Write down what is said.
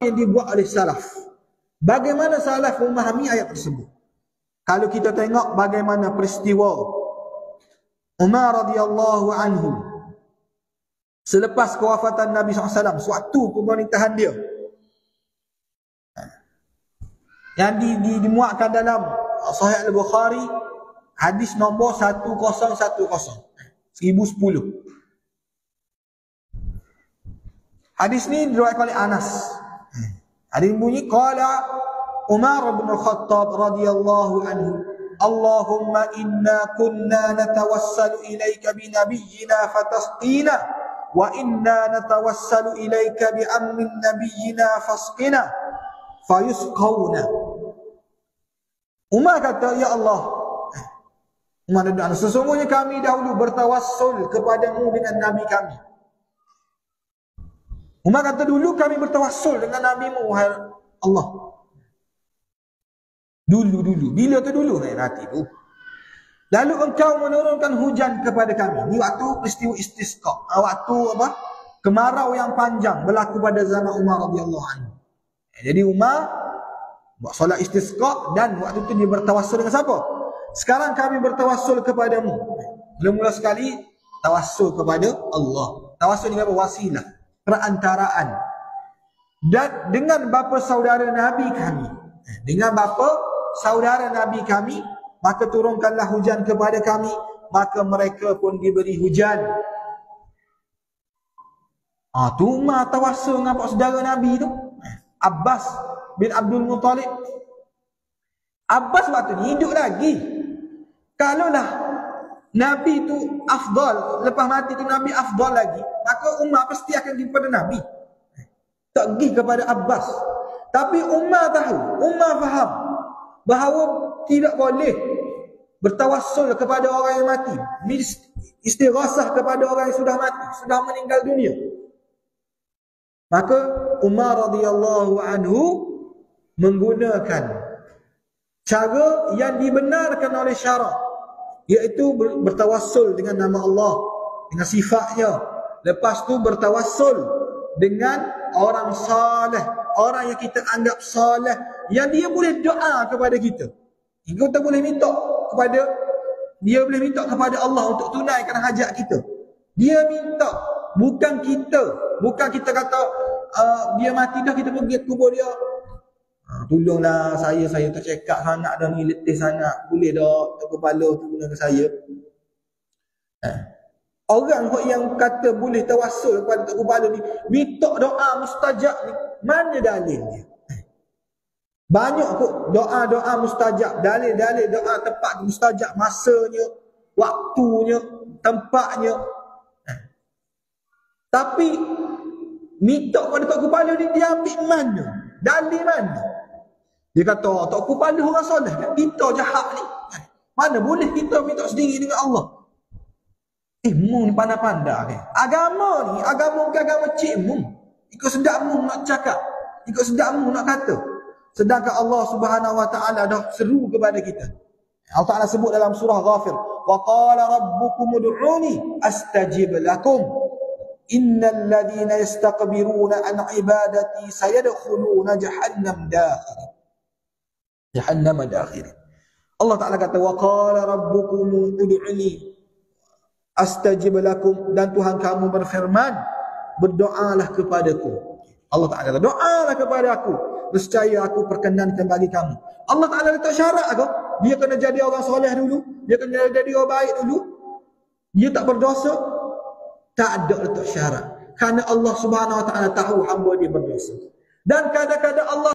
yang dibuat oleh salaf. Bagaimana salaf memahami ayat tersebut? Kalau kita tengok bagaimana peristiwa Umar radhiyallahu anhu selepas kewafatan Nabi SAW, sewaktu pemerintahan dia, yang dimuatkan dalam Sahih Al-Bukhari, hadis nombor 1010. Hadis ni diriwayatkan oleh Anas. Hadis bunyi, qala Umar bin Khattab radhiyallahu anhu, Allahumma inna kunna natawassalu ilaika bi nabiyyina fatasqina wa inna natawassalu ilaika bi ammin nabiyyina fasqina fayusqawna. Umar kata, ya Allah, Umar doa, sesungguhnya kami dahulu bertawassul kepadamu dengan nabi kami. Umar kata, dulu kami bertawassul dengan nabimu, wahai Allah. Dulu. Bila tu dulu? Nanti tu. Lalu engkau menurunkan hujan kepada kami. Ini waktu peristiwa istisqa. Waktu apa? Kemarau yang panjang berlaku pada zaman Umar radhiyallahu anhu. Jadi Umar buat solat istisqa dan waktu itu dia bertawassul dengan siapa? Sekarang kami bertawassul kepadamu. Mula-mula sekali tawassul kepada Allah. Tawassul ni apa? Wasilah, perantaraan. Dan dengan bapa saudara Nabi kami. Dengan bapa saudara Nabi kami, maka turunkanlah hujan kepada kami, maka mereka pun diberi hujan. Tu Umar tawassul dengan bapa saudara Nabi tu, Abbas bin Abdul Muttalib. Abbas waktu ni hidup lagi. Kalaulah Nabi tu afdal, lepas mati tu Nabi afdal lagi, maka Umar pasti akan pergi kepada Nabi, tak pergi kepada Abbas. Tapi Umar tahu, Umar faham bahawa tidak boleh bertawassul kepada orang yang mati, istighasah kepada orang yang sudah mati, sudah meninggal dunia. Maka Umar radhiyallahu anhu menggunakan cara yang dibenarkan oleh syarak, iaitu bertawassul dengan nama Allah, dengan sifatnya. Lepas tu bertawassul dengan orang saleh, orang yang kita anggap saleh, yang dia boleh doa kepada kita. Kita boleh minta kepada dia, boleh minta kepada Allah untuk tunaikan hajat kita. Dia minta, bukan kita kata dia mati dah kita pergi kubur dia. Tolonglah saya tak cekak sangat dah ni, letih sangat, boleh dah kepala tu guna ke saya. Orang yang kata boleh tawassul kepada Tok Kepala ni, minta doa mustajab ni, mana dalil dia? Banyak kok doa-doa mustajab, dalil-dalil doa tepat mustajab, masanya, waktunya, tempatnya. Tapi minta kepada Tok Kepala ni, dia ambil mana? Dalil mana? Dia kata, Tok Kepala orang soleh, kita jahat ni. Mana boleh kita minta sendiri dengan Allah? Mu ni pandai-pandai kan? Agama ni, agama bukan agama cik mu. Ikut sedap mu nak cakap, ikut sedap mu nak kata. Sedangkan Allah Subhanahu wa taala dah seru kepada kita. Allah Taala sebut dalam surah Ghafir, wa qala rabbukum ud'uni astajib lakum innal ladhina yastakbiruna an ibadati sayadkhuluna jahannam dakhir. Jahannam dakhir. Allah Taala kata, wa qala rabbukum ud'uni astajib lakum, dan Tuhan kamu berfirman, berdoalah kepadaku. Allah Ta'ala kata, doalah kepada aku, nescaya aku perkenankan bagi kamu. Allah Ta'ala letak syarat ke? Dia kena jadi orang soleh dulu, dia kena jadi orang baik dulu, dia tak berdosa. Tak ada letak syarat, kerana Allah Subhanahu Wa Ta'ala tahu hamba dia berdosa. Dan kadang-kadang Allah